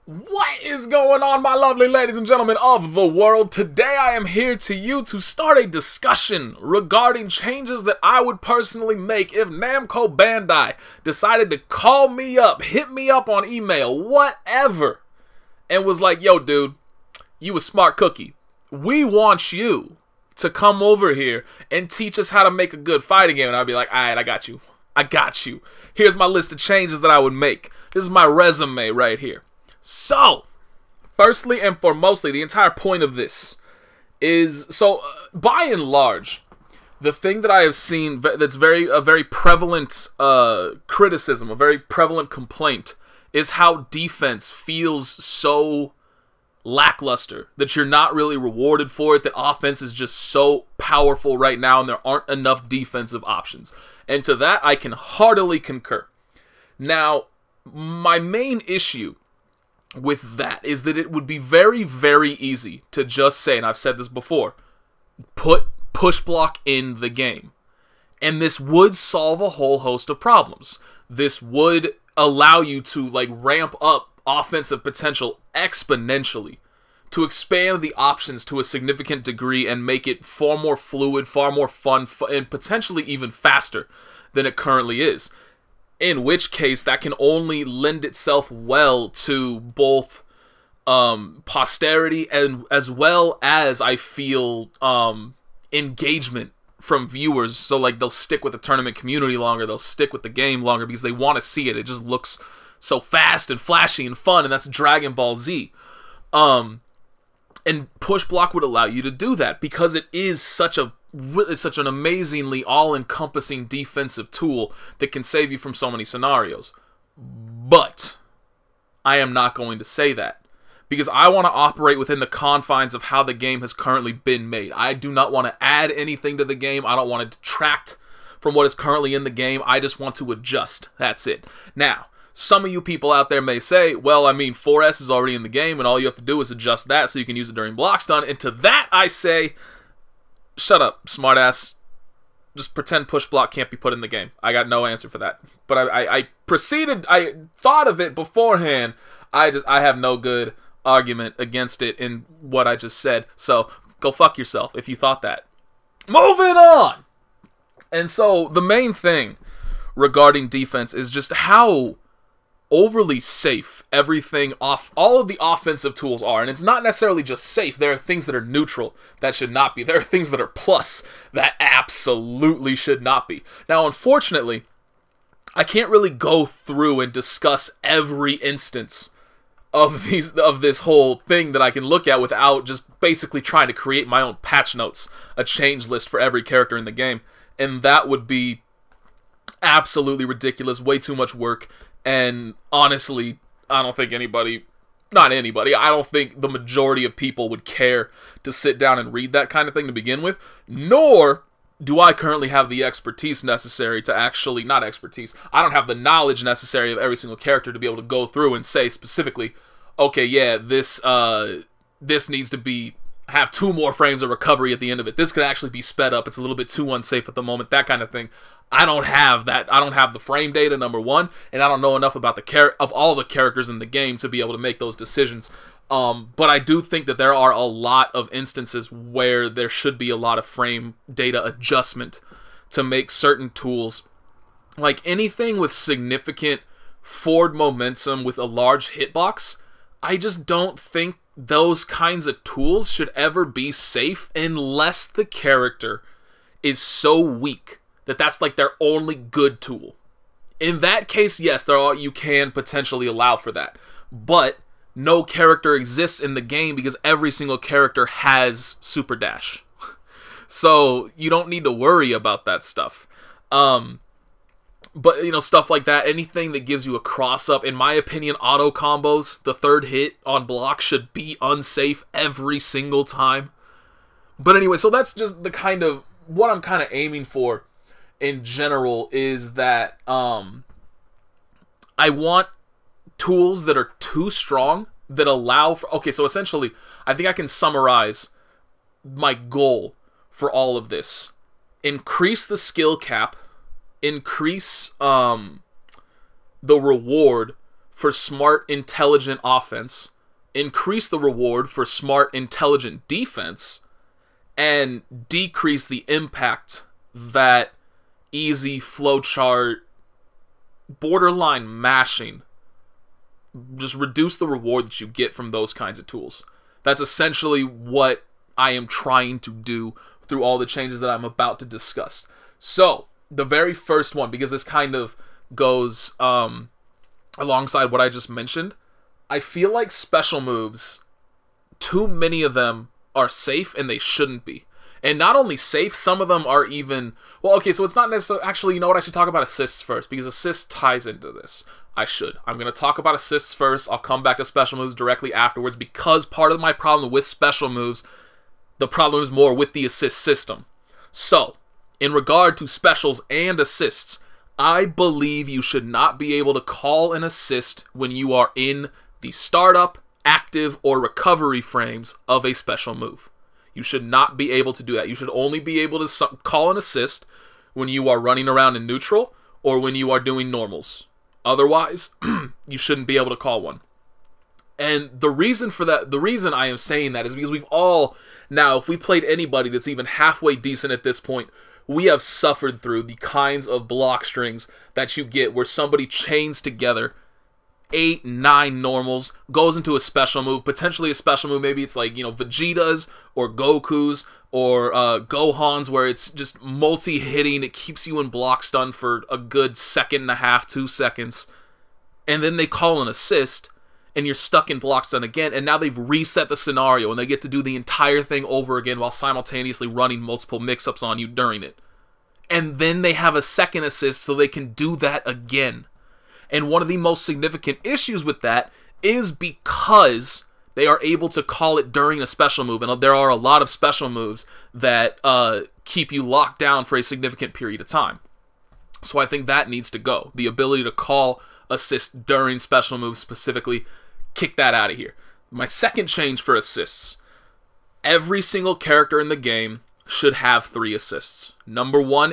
What is going on, my lovely ladies and gentlemen of the world? Today I am here to start a discussion regarding changes that I would personally make if Namco Bandai decided to call me up, hit me up on email, whatever, and was like, yo dude, you a smart cookie. We want you to come over here and teach us how to make a good fighting game. And I'd be like, alright, I got you. I got you. Here's my list of changes that I would make. This is my resume right here. So, firstly and foremostly, the entire point of this is, by and large, the thing that I have seen that's a very prevalent criticism, a very prevalent complaint, is how defense feels so lackluster, that you're not really rewarded for it, that offense is just so powerful right now and there aren't enough defensive options. And to that, I can heartily concur. Now, my main issue with that is that it would be very, very easy to just say, and I've said this before, put push block in the game. And this would solve a whole host of problems. This would allow you to ramp up offensive potential exponentially, to expand the options to a significant degree and make it far more fluid, far more fun, and potentially even faster than it currently is. In which case, that can only lend itself well to both posterity and as well as, I feel, engagement from viewers. So they'll stick with the tournament community longer, they'll stick with the game longer because they want to see it. It just looks so fast and flashy and fun, and that's Dragon Ball Z. And push block would allow you to do that because it is such an amazingly all-encompassing defensive tool that can save you from so many scenarios. But I am not going to say that because I want to operate within the confines of how the game has currently been made. I do not want to add anything to the game. I don't want to detract from what is currently in the game. I just want to adjust. That's it. Now, some of you people out there may say, well, I mean, 4S is already in the game and all you have to do is adjust that so you can use it during block stun. And to that I say, shut up, smartass. Just pretend push block can't be put in the game. I got no answer for that. But I thought of it beforehand. I have no good argument against it in what I just said. So go fuck yourself if you thought that. Moving on! And so the main thing regarding defense is just how overly safe all of the offensive tools are. And it's not necessarily just safe. There are things that are neutral that should not be. There are things that are plus that absolutely should not be. Now, unfortunately, I can't really go through and discuss every instance of this whole thing that I can look at without just basically trying to create my own patch notes, a change list for every character in the game. And that would be absolutely ridiculous, way too much work. And honestly, I don't think I don't think the majority of people would care to sit down and read that kind of thing to begin with, nor do I currently have the expertise necessary to actually, not expertise, I don't have the knowledge necessary of every single character to be able to go through and say specifically, okay, yeah, this needs to have 2 more frames of recovery at the end of it. This could actually be sped up. It's a little bit too unsafe at the moment, that kind of thing. I don't have that. I don't have the frame data, number one, and I don't know enough about all the characters in the game to be able to make those decisions. But I do think that there are a lot of instances where there should be a lot of frame data adjustment to make certain tools, like anything with significant forward momentum with a large hitbox. I just don't think those kinds of tools should ever be safe unless the character is so weak that that's their only good tool. In that case, yes, you can potentially allow for that. But no character exists in the game because every single character has Super Dash. So you don't need to worry about that stuff. But, stuff like that, anything that gives you a cross-up, in my opinion, auto combos, the third hit on block should be unsafe every single time. But anyway, so that's just what I'm kind of aiming for in general, is that I want tools that are too strong that allow for... Okay, so essentially, I think I can summarize my goal for all of this. Increase the skill cap, increase the reward for smart, intelligent offense, increase the reward for smart, intelligent defense, and decrease the impact that easy flowchart, borderline mashing, just reduce the reward that you get from those kinds of tools. That's essentially what I am trying to do through all the changes that I'm about to discuss. So, the very first one, because this kind of goes alongside what I just mentioned, I feel like special moves, too many of them are safe and they shouldn't be. And not only safe, some of them are even... Well, okay, so it's not necessarily... Actually, you know what? I should talk about assists first, because assists ties into this. I should. I'm going to talk about assists first. I'll come back to special moves directly afterwards, because part of my problem with special moves, the problem is more with the assist system. So, in regard to specials and assists, I believe you should not be able to call an assist when you are in the startup, active, or recovery frames of a special move. You should not be able to do that. You should only be able to call an assist when you are running around in neutral or when you are doing normals. Otherwise, you shouldn't be able to call one. And the reason for that, the reason I am saying that is because we've all, now, if we've played anybody that's even halfway decent at this point, we have suffered through the kinds of block strings that you get where somebody chains together 8, 9 normals, goes into a special move, potentially a special move, maybe it's like, you know, Vegeta's or Goku's or Gohan's, where it's just multi-hitting, it keeps you in block stun for a good 1.5 seconds, 2 seconds, and then they call an assist, and you're stuck in block stun again, and now they've reset the scenario, and they get to do the entire thing over again while simultaneously running multiple mix-ups on you during it. And then they have a second assist so they can do that again. And one of the most significant issues with that is because they are able to call it during a special move. And there are a lot of special moves that keep you locked down for a significant period of time. So I think that needs to go. The ability to call assists during special moves specifically, kick that out of here. My second change for assists. Every single character in the game should have 3 assists. Number one,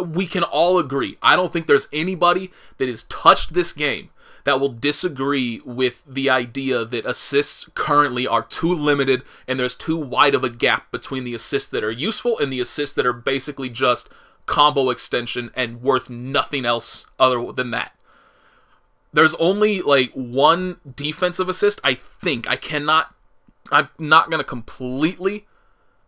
we can all agree. I don't think there's anybody that has touched this game that will disagree with the idea that assists currently are too limited and there's too wide of a gap between the assists that are useful and the assists that are basically just combo extension and worth nothing else other than that. There's only like one defensive assist, I think. I'm not going to completely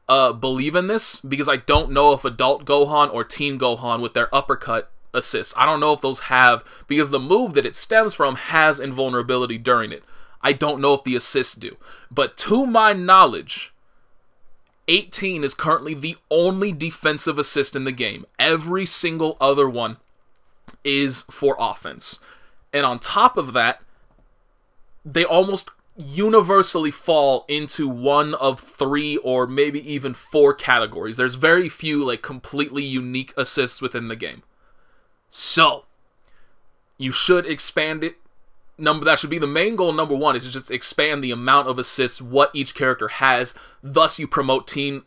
believe in this, because I don't know if Adult Gohan or Teen Gohan with their uppercut assists, I don't know if those have, because the move that it stems from has invulnerability during it. I don't know if the assists do. But to my knowledge, 18 is currently the only defensive assist in the game. Every single other one is for offense. And on top of that, they almost universally fall into one of 3 or maybe even 4 categories. There's very few like completely unique assists within the game. So, you should expand it. That should be the main goal. Number one is to just expand the amount of assists what each character has. Thus, you promote team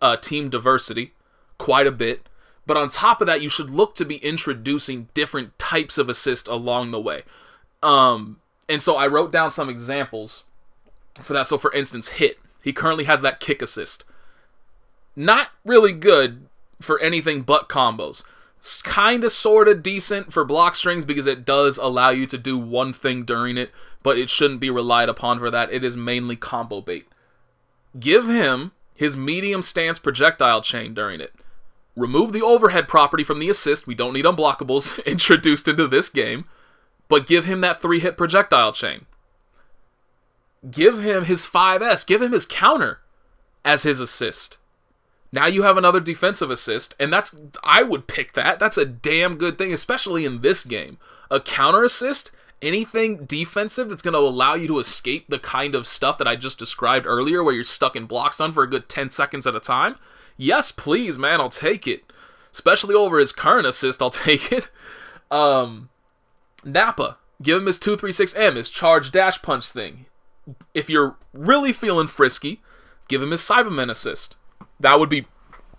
diversity quite a bit. But on top of that, you should look to be introducing different types of assists along the way. And so I wrote down some examples for that. So for instance, Hit. He currently has that kick assist. Not really good for anything but combos. It's kind of sort of decent for block strings because it does allow you to do one thing during it, but it shouldn't be relied upon for that. It is mainly combo bait. Give him his medium stance projectile chain during it. Remove the overhead property from the assist. We don't need unblockables introduced into this game. But give him that 3-hit projectile chain. Give him his 5S. Give him his counter as his assist. Now you have another defensive assist, and I would pick that. That's a damn good thing, especially in this game. A counter assist, anything defensive that's going to allow you to escape the kind of stuff that I just described earlier, where you're stuck in block stun for a good 10 seconds at a time. Yes, please, man, I'll take it. Especially over his current assist, I'll take it. Nappa, give him his 236M, his charge dash punch thing. If you're really feeling frisky, give him his Cyberman assist. That would be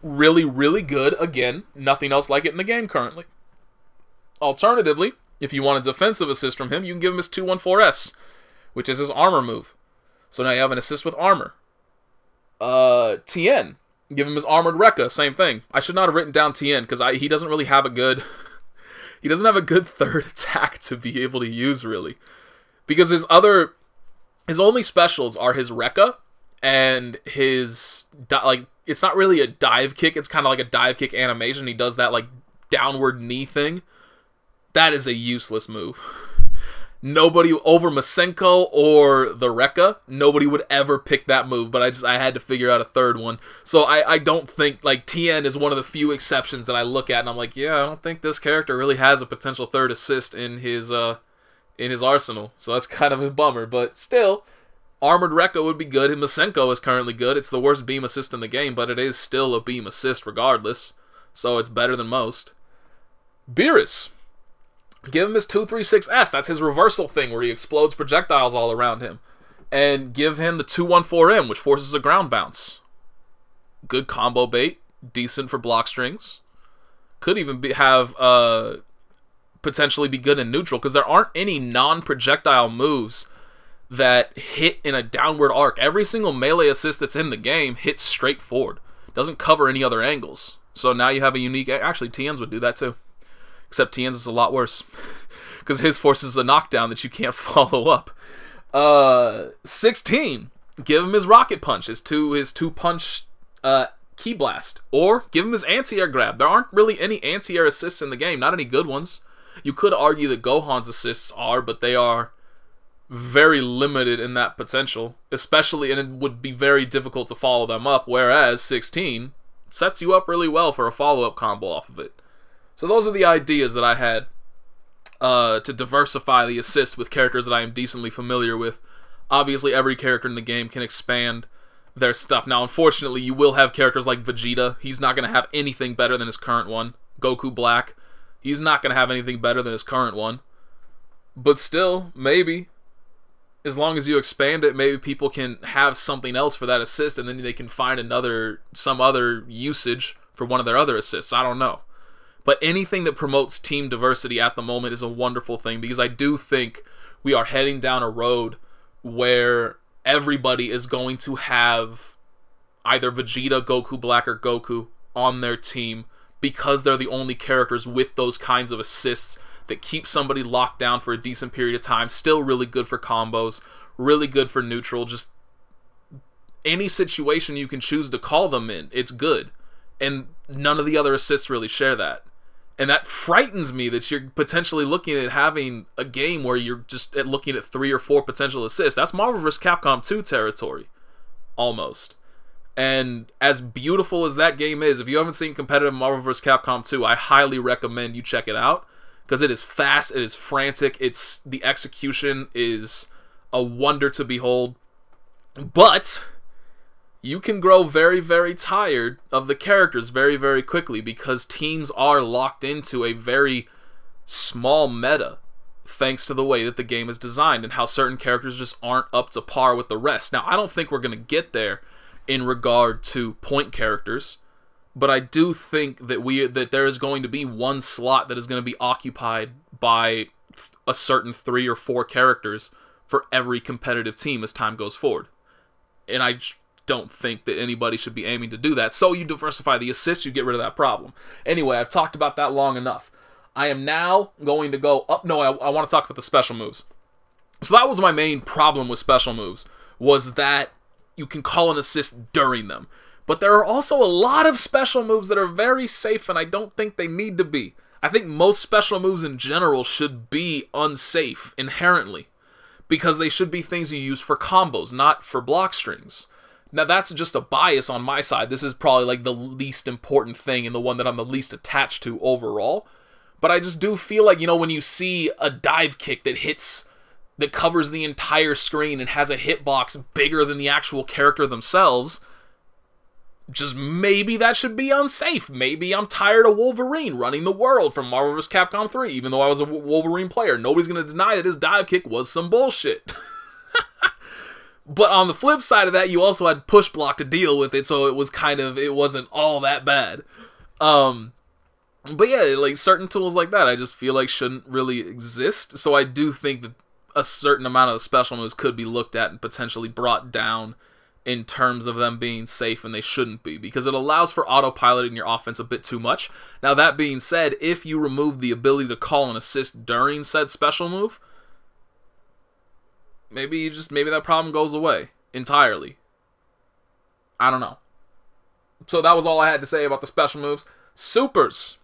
really, really good. Again, nothing else like it in the game currently. Alternatively, If you want a defensive assist from him, you can give him his 214S, which is his armor move. So now you have an assist with armor. Tien, give him his armored Rekka, same thing. I should not have written down Tien because he doesn't really have a good he doesn't have a good third attack to be able to use really. Because his only specials are his Rekka and his it's not really a dive kick, it's kind of like a dive kick animation. He does that like downward knee thing. That is a useless move. Nobody over Masenko or the Rekka, nobody would ever pick that move, but I had to figure out a third one. So I don't think, like, Tien is one of the few exceptions that I look at and I'm like, yeah, I don't think this character really has a potential third assist in his arsenal. So that's kind of a bummer, but still, armored Rekka would be good. Masenko is currently good. It's the worst beam assist in the game, but it is still a beam assist regardless. So it's better than most. Beerus. Give him his 236S. That's his reversal thing where he explodes projectiles all around him. And give him the 214M, which forces a ground bounce. Good combo bait. Decent for block strings. Could even potentially be good in neutral because there aren't any non-projectile moves that hit in a downward arc. Every single melee assist that's in the game hits straight forward. Doesn't cover any other angles. So now you have a unique... Actually, Tien's would do that too. Except Tien's is a lot worse. Because his forces a knockdown that you can't follow up. 16. Give him his rocket punch. His two punch key blast. Or give him his anti-air grab. There aren't really any anti-air assists in the game. Not any good ones. You could argue that Gohan's assists are, but they are very limited in that potential. Especially, and it would be very difficult to follow them up. Whereas 16 sets you up really well for a follow-up combo off of it. So those are the ideas that I had to diversify the assists with characters that I am decently familiar with. Obviously, every character in the game can expand their stuff. Now, unfortunately, you will have characters like Vegeta. He's not going to have anything better than his current one. Goku Black. He's not going to have anything better than his current one. But still, maybe, as long as you expand it, maybe people can have something else for that assist, and then they can find some other usage for one of their other assists. I don't know. But anything that promotes team diversity at the moment is a wonderful thing because I do think we are heading down a road where everybody is going to have either Vegeta, Goku Black, or Goku on their team because they're the only characters with those kinds of assists that keep somebody locked down for a decent period of time. Still really good for combos, really good for neutral. Just any situation you can choose to call them in, it's good. And none of the other assists really share that. And that frightens me that you're potentially looking at having a game where you're just looking at 3 or 4 potential assists. That's Marvel vs. Capcom 2 territory. Almost. And as beautiful as that game is, if you haven't seen competitive Marvel vs. Capcom 2, I highly recommend you check it out. Because it is fast, it is frantic, the execution is a wonder to behold. But you can grow very, very tired of the characters very, very quickly because teams are locked into a very small meta thanks to the way that the game is designed and how certain characters just aren't up to par with the rest. Now, I don't think we're going to get there in regard to point characters, but I do think that there is going to be one slot that is going to be occupied by a certain 3 or 4 characters for every competitive team as time goes forward. And I don't think that anybody should be aiming to do that. So you diversify the assists, you get rid of that problem. Anyway, I've talked about that long enough. I am now going to go up. No, I want to talk about the special moves. So that was my main problem with special moves, was that you can call an assist during them. But there are also a lot of special moves that are very safe, and I don't think they need to be. I think most special moves in general should be unsafe inherently, because they should be things you use for combos, not for block strings. Now, that's just a bias on my side. This is probably like the least important thing and the one that I'm the least attached to overall. But I just do feel like, you know, when you see a dive kick that covers the entire screen and has a hitbox bigger than the actual character themselves, just maybe that should be unsafe. Maybe I'm tired of Wolverine running the world from Marvel vs. Capcom 3, even though I was a Wolverine player. Nobody's going to deny that his dive kick was some bullshit. But on the flip side of that, you also had push block to deal with it, so it wasn't all that bad. But yeah, like certain tools like that, I just feel like shouldn't really exist. So I do think that a certain amount of the special moves could be looked at and potentially brought down in terms of them being safe, and they shouldn't be, because it allows for autopiloting your offense a bit too much. Now, that being said, if you remove the ability to call an assist during said special move, maybe that problem goes away entirely. I don't know. So that was all I had to say about the special moves. Supers.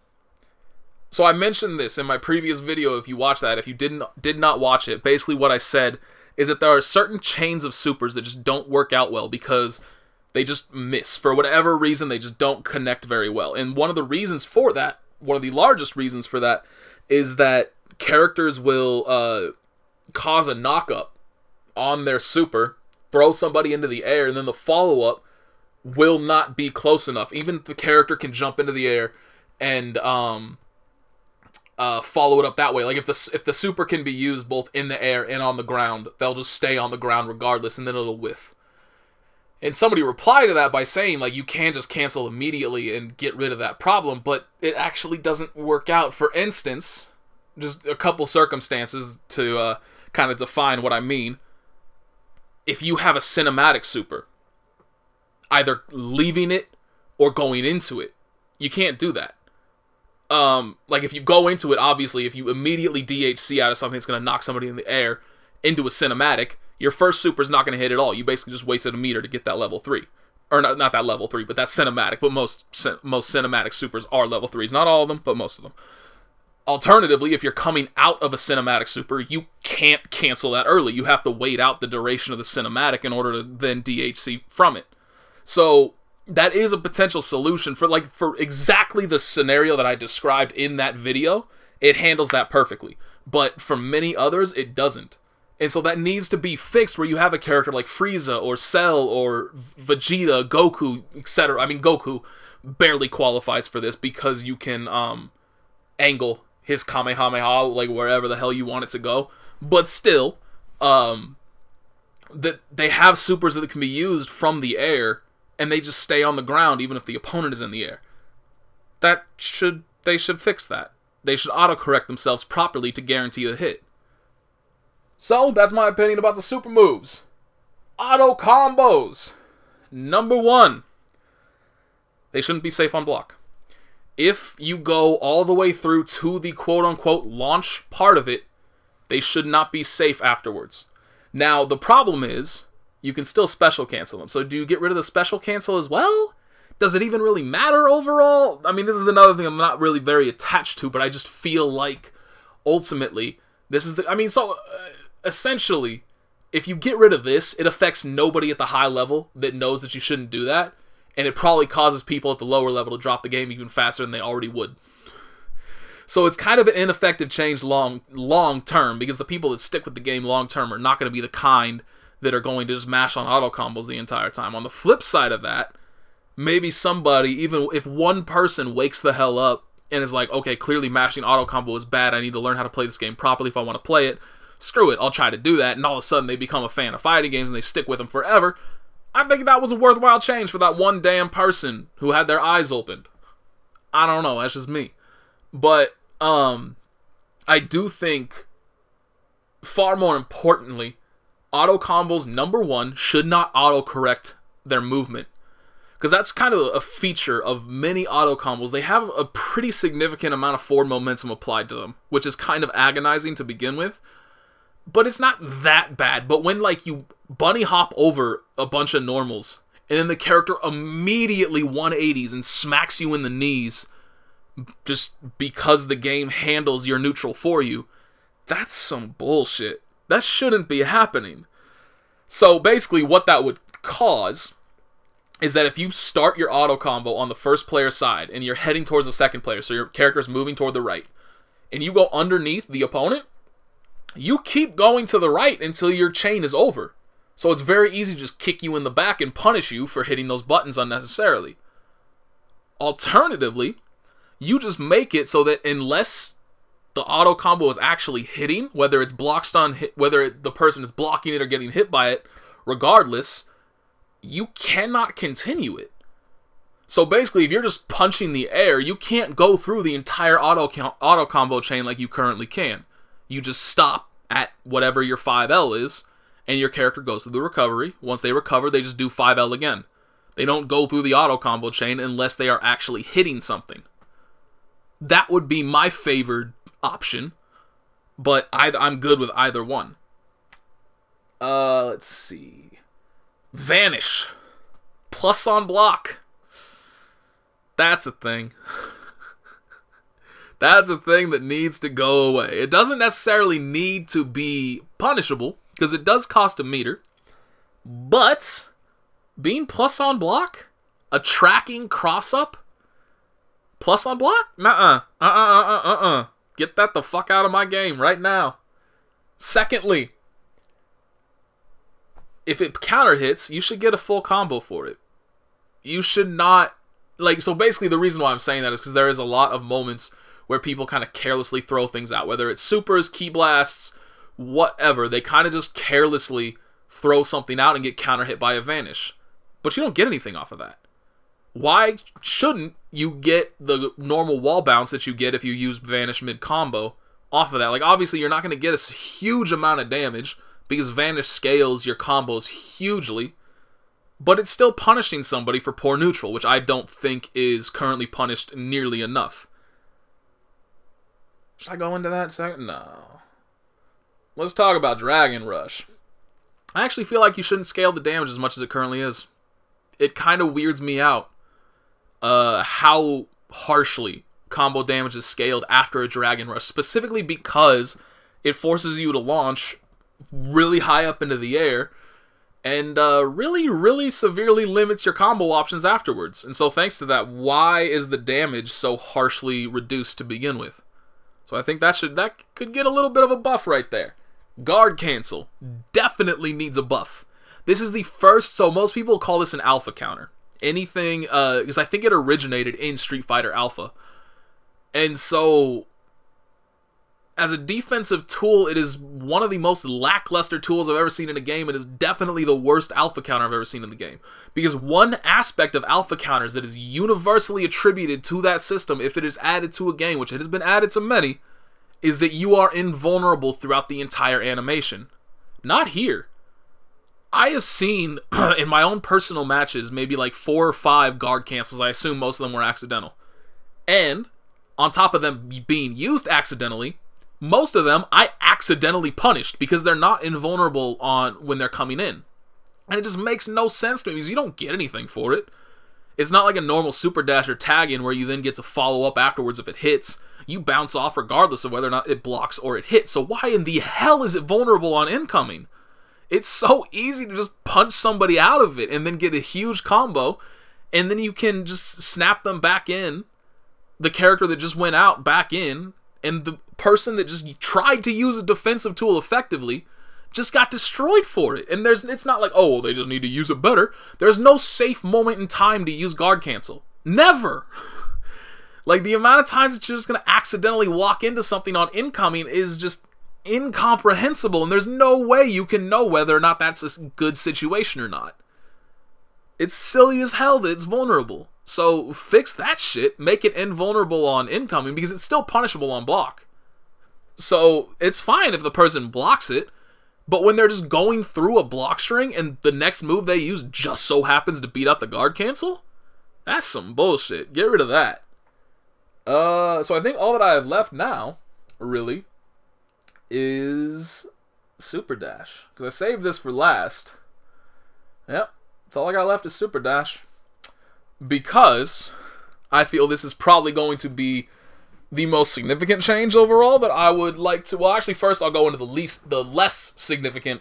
So I mentioned this in my previous video. If you watched that, if you did not watch it, basically what I said is that there are certain chains of supers that just don't work out well because they just miss. For whatever reason, they just don't connect very well. And one of the reasons for that, one of the largest reasons for that, is that characters will cause a knock-up on their super, throw somebody into the air, and then the follow-up will not be close enough. Even if the character can jump into the air and follow it up that way. Like if the super can be used both in the air and on the ground, they'll just stay on the ground regardless, and then it'll whiff. And somebody replied to that by saying, like, you can just cancel immediately and get rid of that problem, but it actually doesn't work out. For instance, just a couple circumstances to kind of define what I mean. If you have a cinematic super, either leaving it or going into it, you can't do that. Like if you go into it, obviously, if you immediately DHC out of something that's going to knock somebody in the air into a cinematic, your first super is not going to hit at all. You basically just wasted a meter to get that level 3. Or not that level 3, but that cinematic. But most cinematic supers are level 3s. Not all of them, but most of them. Alternatively, if you're coming out of a cinematic super, you can't cancel that early. You have to wait out the duration of the cinematic in order to then DHC from it. So that is a potential solution for exactly the scenario that I described in that video. It handles that perfectly. But for many others, it doesn't. And so that needs to be fixed, where you have a character like Frieza or Cell or Vegeta, Goku, etc. I mean, Goku barely qualifies for this because you can angle his Kamehameha like wherever the hell you want it to go. But still, that they have supers that can be used from the air, and they just stay on the ground even if the opponent is in the air. They should fix that. They should autocorrect themselves properly to guarantee a hit. So, that's my opinion about the super moves. Auto combos. Number 1. They shouldn't be safe on block. If you go all the way through to the quote-unquote launch part of it, they should not be safe afterwards. Now, the problem is, you can still special cancel them. So do you get rid of the special cancel as well? Does it even really matter overall? I mean, this is another thing I'm not really very attached to, but I just feel like, ultimately, this is the... I mean, so... essentially, if you get rid of this, it affects nobody at the high level that knows that you shouldn't do that, and it probably causes people at the lower level to drop the game even faster than they already would. So it's kind of an ineffective change long term, because the people that stick with the game long term are not going to be the kind that are going to just mash on auto combos the entire time. On the flip side of that, maybe somebody, even if one person wakes the hell up and is like, okay, clearly mashing auto combo is bad, I need to learn how to play this game properly if I want to play it. Screw it, I'll try to do that, and all of a sudden they become a fan of fighting games and they stick with them forever. I think that was a worthwhile change for that one damn person who had their eyes opened. I don't know, that's just me. But, I do think, far more importantly, auto combos, number 1, should not auto-correct their movement. Because that's kind of a feature of many auto combos. They have a pretty significant amount of forward momentum applied to them, which is kind of agonizing to begin with. But it's not that bad. But when, like, you bunny hop over a bunch of normals, and then the character immediately 180s and smacks you in the knees just because the game handles your neutral for you, that's some bullshit. That shouldn't be happening. So basically what that would cause is that if you start your auto combo on the first player side and you're heading towards the second player, so your character's moving toward the right, and you go underneath the opponent, you keep going to the right until your chain is over. So it's very easy to just kick you in the back and punish you for hitting those buttons unnecessarily. Alternatively, you just make it so that unless the auto combo is actually hitting, whether it's block stun, whether the person is blocking it or getting hit by it, regardless, you cannot continue it. So basically, if you're just punching the air, you can't go through the entire auto combo chain like you currently can. You just stop at whatever your 5L is, and your character goes through the recovery. Once they recover, they just do 5L again. They don't go through the auto combo chain unless they are actually hitting something. That would be my favored option, but I'm good with either one. Let's see. Vanish. Plus on block. That's a thing. That's a thing that needs to go away. It doesn't necessarily need to be punishable, because it does cost a meter. But being plus on block, a tracking cross-up, plus on block? Nuh-uh. Get that the fuck out of my game right now. Secondly, if it counter hits, you should get a full combo for it. You should not, like, so basically the reason why I'm saying that is because there is a lot of moments where people kind of carelessly throw things out, whether it's supers, key blasts, whatever. They kind of just carelessly throw something out and get counter hit by a vanish. But you don't get anything off of that. Why shouldn't you get the normal wall bounce that you get if you use vanish mid-combo off of that? Like, obviously, you're not going to get a huge amount of damage because vanish scales your combos hugely, but it's still punishing somebody for poor neutral, which I don't think is currently punished nearly enough. Should I go into that second? No. Let's talk about Dragon Rush. I actually feel like you shouldn't scale the damage as much as it currently is. It kind of weirds me out how harshly combo damage is scaled after a Dragon Rush, specifically because it forces you to launch really high up into the air and really severely limits your combo options afterwards. And so thanks to that, why is the damage so harshly reduced to begin with? So I think that could get a little bit of a buff right there. Guard cancel definitely needs a buff. This is the first, so most people call this an alpha counter. Anything, because I think it originated in Street Fighter Alpha. And so, as a defensive tool, it is one of the most lackluster tools I've ever seen in a game. It is definitely the worst alpha counter I've ever seen in the game. Because one aspect of alpha counters that is universally attributed to that system, if it is added to a game, which it has been added to many, is that you are invulnerable throughout the entire animation. Not here. I have seen, in my own personal matches, maybe like 4 or 5 guard cancels. I assume most of them were accidental. And, on top of them being used accidentally, most of them I accidentally punished because they're not invulnerable when they're coming in. And it just makes no sense to me because you don't get anything for it. It's not like a normal super dash or tag in where you then get to follow up afterwards if it hits. You bounce off regardless of whether or not it blocks or it hits. So why in the hell is it vulnerable on incoming? It's so easy to just punch somebody out of it and then get a huge combo, and then you can just snap them back in, the character that just went out back in, and the person that just tried to use a defensive tool effectively just got destroyed for it. And it's not like, oh, well, they just need to use it better. There's no safe moment in time to use guard cancel. Never! Like, the amount of times that you're just going to accidentally walk into something on incoming is just incomprehensible, and there's no way you can know whether or not that's a good situation or not. It's silly as hell that it's vulnerable. So fix that shit, make it invulnerable on incoming, because it's still punishable on block. So it's fine if the person blocks it, but when they're just going through a block string and the next move they use just so happens to beat out the guard cancel, that's some bullshit. Get rid of that. So I think all that I have left now, really, is Super Dash. Because I saved this for last. Yep, that's all I got left is Super Dash. Because I feel this is probably going to be the most significant change overall that I would like to... Well, actually, first I'll go into the less significant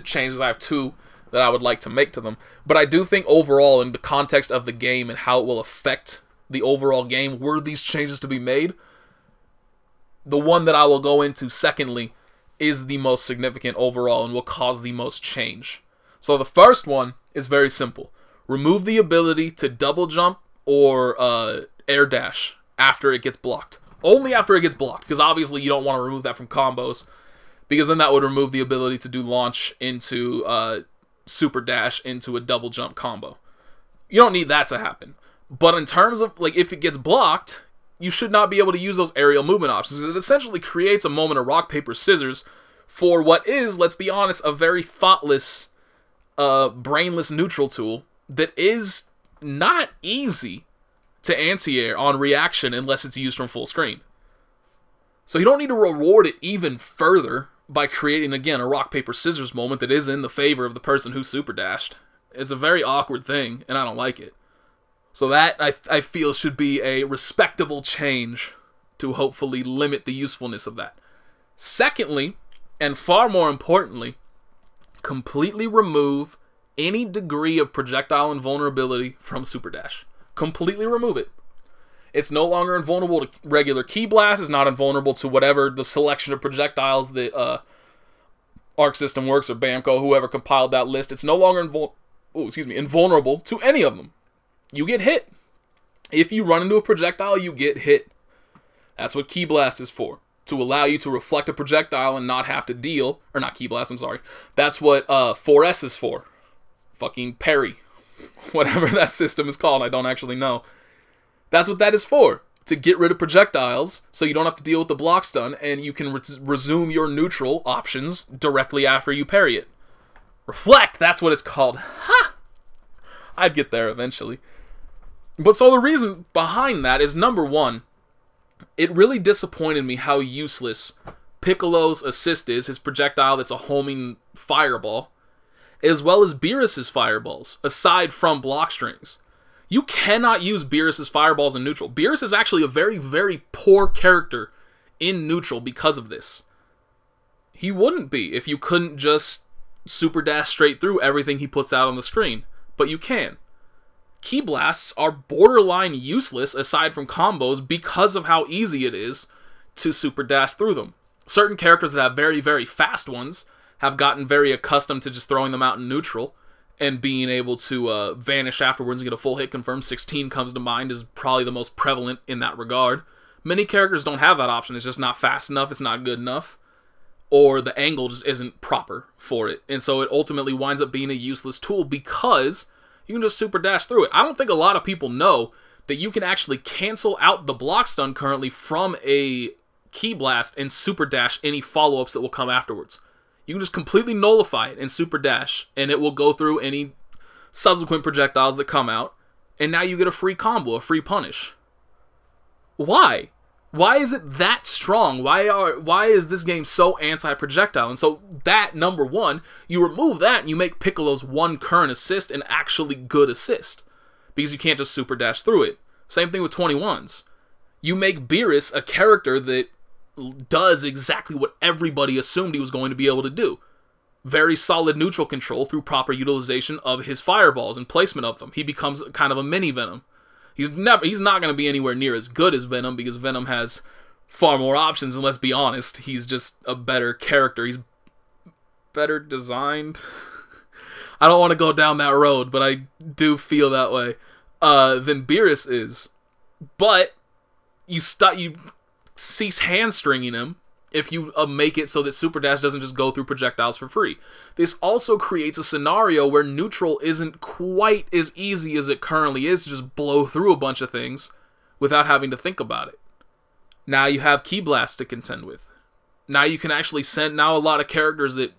changes. I have 2 that I would like to make to them. But I do think overall, in the context of the game and how it will affect the overall game, were these changes to be made, the one that I will go into secondly is the most significant overall and will cause the most change. So the first one is very simple. Remove the ability to double jump or air dash after it gets blocked. Only after it gets blocked, because obviously you don't want to remove that from combos, because then that would remove the ability to do launch into super dash into a double jump combo. You don't need that to happen. But in terms of, like, if it gets blocked, you should not be able to use those aerial movement options. It essentially creates a moment of rock, paper, scissors for what is, let's be honest, a very thoughtless, brainless neutral tool that is not easy to anti-air on reaction unless it's used from full screen. So you don't need to reward it even further by creating, again, a rock, paper, scissors moment that is in the favor of the person who super dashed. It's a very awkward thing, and I don't like it. So that, I feel, should be a respectable change to hopefully limit the usefulness of that. Secondly, and far more importantly, completely remove any degree of projectile invulnerability from Super Dash. Completely remove it. It's no longer invulnerable to regular Ki Blast. It's not invulnerable to whatever the selection of projectiles that Arc System Works or Bamco, whoever compiled that list. It's no longer invulnerable to any of them. You get hit. If you run into a projectile, you get hit. That's what Ki Blast is for. To allow you to reflect a projectile and not have to deal. Or not Ki Blast, I'm sorry. That's what 4S is for. Fucking parry. Whatever that system is called, I don't actually know. That's what that is for. To get rid of projectiles, so you don't have to deal with the block stun, and you can resume your neutral options directly after you parry it. Reflect, that's what it's called. Ha! I'd get there eventually. But so the reason behind that is, number one, it really disappointed me how useless Piccolo's assist is, his projectile that's a homing fireball, as well as Beerus's fireballs, aside from block strings. You cannot use Beerus's fireballs in neutral. Beerus is actually a very, very poor character in neutral because of this. He wouldn't be if you couldn't just super dash straight through everything he puts out on the screen. But you can. Ki Blasts are borderline useless aside from combos because of how easy it is to super dash through them. Certain characters that have very, very fast ones have gotten very accustomed to just throwing them out in neutral and being able to vanish afterwards and get a full hit confirm. 16 comes to mind as probably the most prevalent in that regard. Many characters don't have that option. It's just not fast enough, it's not good enough, or the angle just isn't proper for it. And so it ultimately winds up being a useless tool because you can just super dash through it. I don't think a lot of people know that you can actually cancel out the block stun currently from a Ki Blast and super dash any follow-ups that will come afterwards. You can just completely nullify it and super dash, and it will go through any subsequent projectiles that come out, and now you get a free combo, a free punish. Why? Why is it that strong? Why is this game so anti-projectile? And so that, number one, you remove that and you make Piccolo's one current assist an actually good assist, because you can't just super dash through it. Same thing with 21s. You make Beerus a character that does exactly what everybody assumed he was going to be able to do. Very solid neutral control through proper utilization of his fireballs and placement of them. He becomes kind of a mini Venom. He's not going to be anywhere near as good as Venom because Venom has far more options, and let's be honest, he's just a better character. He's better designed. I don't want to go down that road, but I do feel that way than Beerus is. But you cease hamstringing him if you make it so that Super Dash doesn't just go through projectiles for free. This also creates a scenario where neutral isn't quite as easy as it currently is to just blow through a bunch of things without having to think about it. Now you have Ki Blast to contend with. Now you can actually send, now a lot of characters that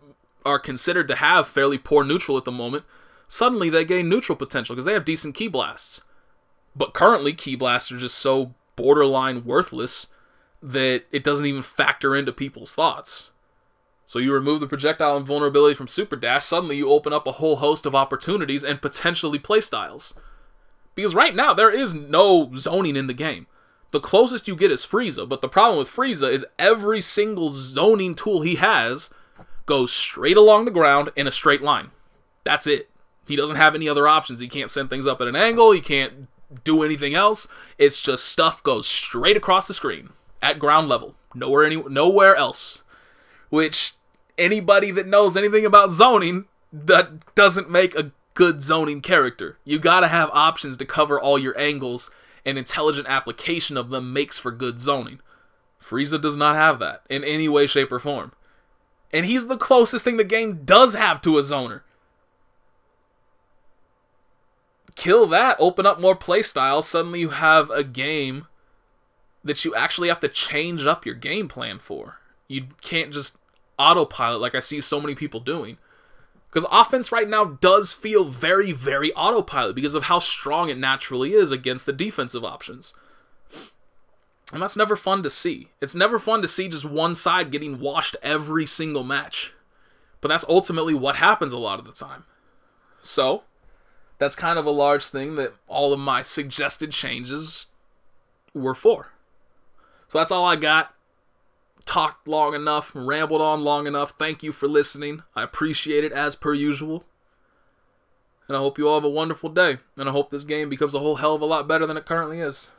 are considered to have fairly poor neutral at the moment, suddenly they gain neutral potential because they have decent Ki Blasts. But currently Ki Blasts are just so borderline worthless that it doesn't even factor into people's thoughts. So you remove the projectile invulnerability from Super Dash, suddenly you open up a whole host of opportunities and potentially playstyles. Because right now, there is no zoning in the game. The closest you get is Frieza, but the problem with Frieza is every single zoning tool he has goes straight along the ground in a straight line. That's it. He doesn't have any other options. He can't send things up at an angle, he can't do anything else. It's just stuff goes straight across the screen. At ground level. Nowhere else. Which, anybody that knows anything about zoning, that doesn't make a good zoning character. You gotta have options to cover all your angles, and intelligent application of them makes for good zoning. Frieza does not have that, in any way, shape, or form. And he's the closest thing the game does have to a zoner. kill that, open up more play styles, suddenly you have a game that you actually have to change up your game plan for. You can't just autopilot like I see so many people doing. Because offense right now does feel very, very autopilot because of how strong it naturally is against the defensive options. And that's never fun to see. It's never fun to see just one side getting washed every single match. But that's ultimately what happens a lot of the time. So, that's kind of a large thing that all of my suggested changes were for. So that's all I got. Talked long enough, rambled on long enough. Thank you for listening. I appreciate it as per usual. And I hope you all have a wonderful day. And I hope this game becomes a whole hell of a lot better than it currently is.